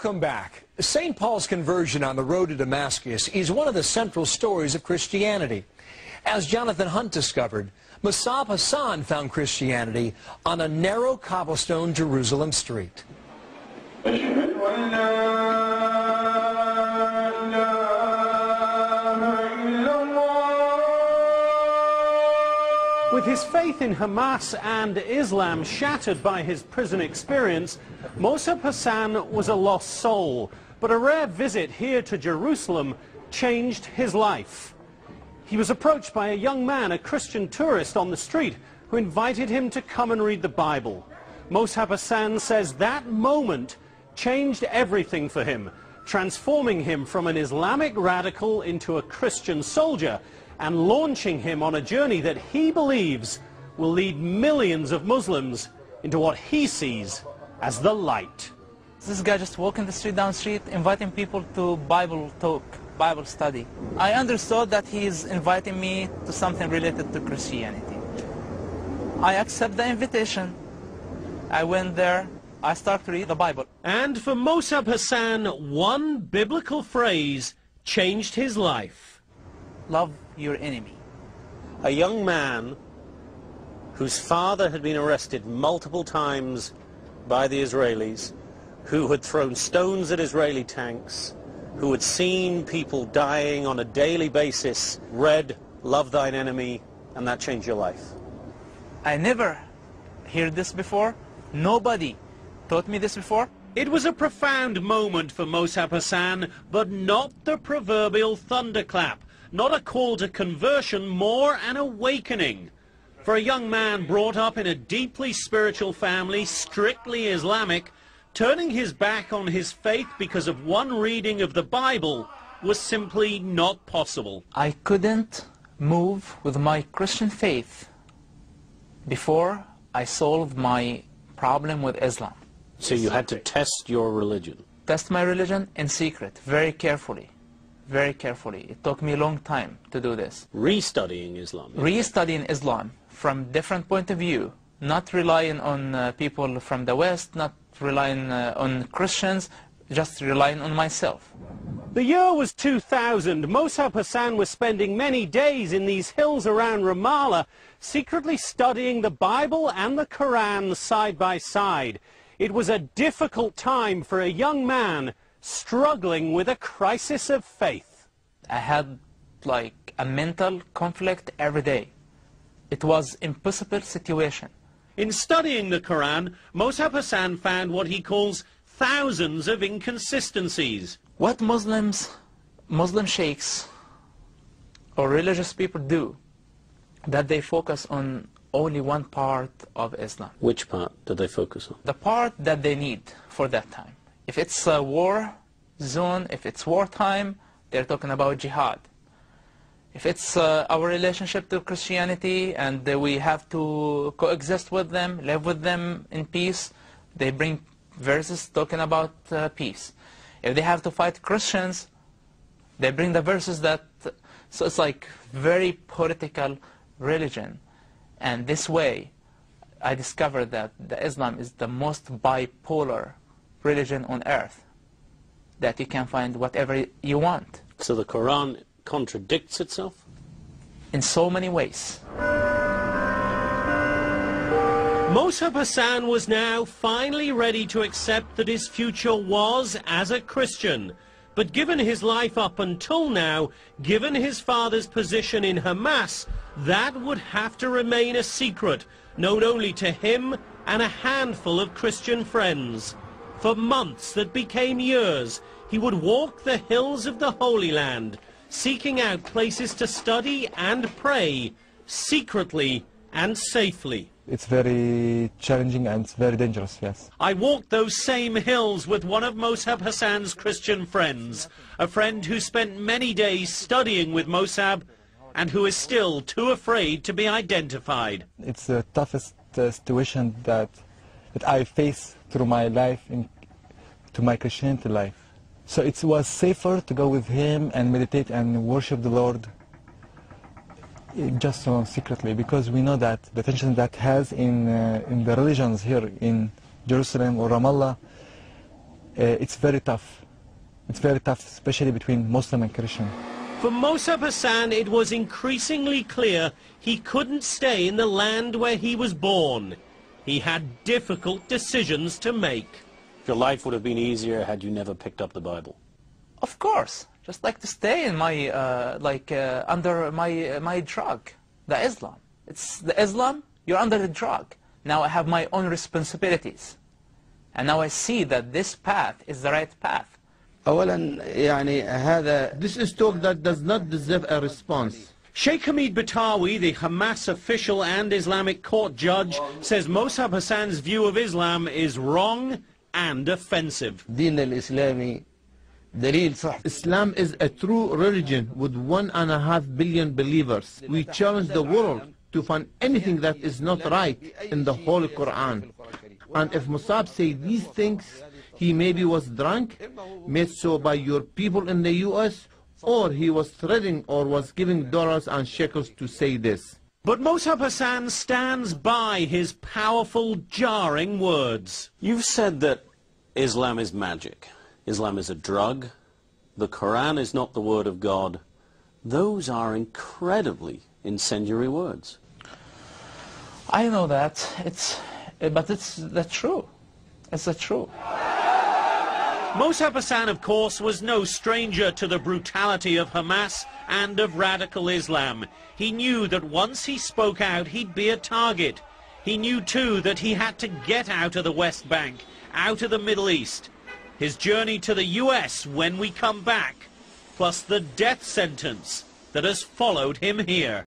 Welcome back. St. Paul's conversion on the road to Damascus is one of the central stories of Christianity. As Jonathan Hunt discovered, Musab Hassan found Christianity on a narrow cobblestone Jerusalem street. With his faith in Hamas and Islam shattered by his prison experience, Musab Hassan was a lost soul. But a rare visit here to Jerusalem changed his life. He was approached by a young man, a Christian tourist on the street, who invited him to come and read the Bible. Musab Hassan says that moment changed everything for him, transforming him from an Islamic radical into a Christian soldier, and launching him on a journey that he believes will lead millions of Muslims into what he sees as the light. This guy just walking the street down the street, inviting people to Bible talk, Bible study. I understood that he is inviting me to something related to Christianity. I accept the invitation. I went there. I started to read the Bible. And for Musab Hassan, one biblical phrase changed his life. Love your enemy. A young man whose father had been arrested multiple times by the Israelis, who had thrown stones at Israeli tanks, who had seen people dying on a daily basis, read, love thine enemy, and that changed your life. I never heard this before. Nobody taught me this before. It was a profound moment for Musab Hassan, but not the proverbial thunderclap. Not a call to conversion, more an awakening. For a young man brought up in a deeply spiritual family, strictly Islamic, turning his back on his faith because of one reading of the Bible was simply not possible. I couldn't move with my Christian faith before I solved my problem with Islam. So you had to test your religion? Test my religion in secret, very carefully. Very carefully. It took me a long time to do this. Restudying Islam? Restudying Islam from different point of view, not relying on people from the West, not relying on Christians, just relying on myself. The year was 2000. Musab Hassan was spending many days in these hills around Ramallah, secretly studying the Bible and the Quran side by side. It was a difficult time for a young man struggling with a crisis of faith. I had like a mental conflict every day. It was an impossible situation. In studying the Quran, Musab Hassan found what he calls thousands of inconsistencies. What Muslim sheikhs or religious people do, that they focus on only one part of Islam. Which part do they focus on? The part that they need for that time. If it's a war zone, if it's wartime, they're talking about jihad. If it's our relationship to Christianity and we have to coexist with them, live with them in peace, they bring verses talking about peace. If they have to fight Christians, they bring the verses that... So it's like very political religion. And this way, I discovered that Islam is the most bipolar religion on earth, that you can find whatever you want. So the Quran contradicts itself? In so many ways. Musab Hassan was now finally ready to accept that his future was as a Christian. But given his life up until now, given his father's position in Hamas, that would have to remain a secret, known only to him and a handful of Christian friends. For months that became years, he would walk the hills of the Holy Land, seeking out places to study and pray, secretly and safely. It's very challenging and it's very dangerous, yes. I walked those same hills with one of Musab Hassan's Christian friends, a friend who spent many days studying with Musab and who is still too afraid to be identified. It's the toughest situation that I face through my life, to my Christianity life. So it was safer to go with him and meditate and worship the Lord just so secretly, because we know that the tension that has in the religions here in Jerusalem or Ramallah it's very tough. It's very tough, especially between Muslim and Christian. For Mossab Hassan, it was increasingly clear he couldn't stay in the land where he was born. He had difficult decisions to make. Your life would have been easier had you never picked up the Bible. Of course, just like to stay in my, under my drug, the Islam. It's the Islam, you're under the drug. Now I have my own responsibilities. And now I see that this path is the right path. This is talk that does not deserve a response. Sheikh Hamid Batawi, the Hamas official and Islamic court judge, says Mossab Hassan's view of Islam is wrong and offensive. Islam is a true religion with 1.5 billion believers. We challenge the world to find anything that is not right in the Holy Quran. And if Mossab say these things, he maybe was drunk, made so by your people in the US, or he was threatening or was giving dollars and shekels to say this. But Mossab Hassan stands by his powerful, jarring words. You've said that Islam is magic. Islam is a drug. The Quran is not the word of God. Those are incredibly incendiary words. I know that, but it's the truth. It's the truth. Mossab Hassan, of course, was no stranger to the brutality of Hamas and of radical Islam. He knew that once he spoke out, he'd be a target. He knew, too, that he had to get out of the West Bank, out of the Middle East. His journey to the US when we come back, plus the death sentence that has followed him here.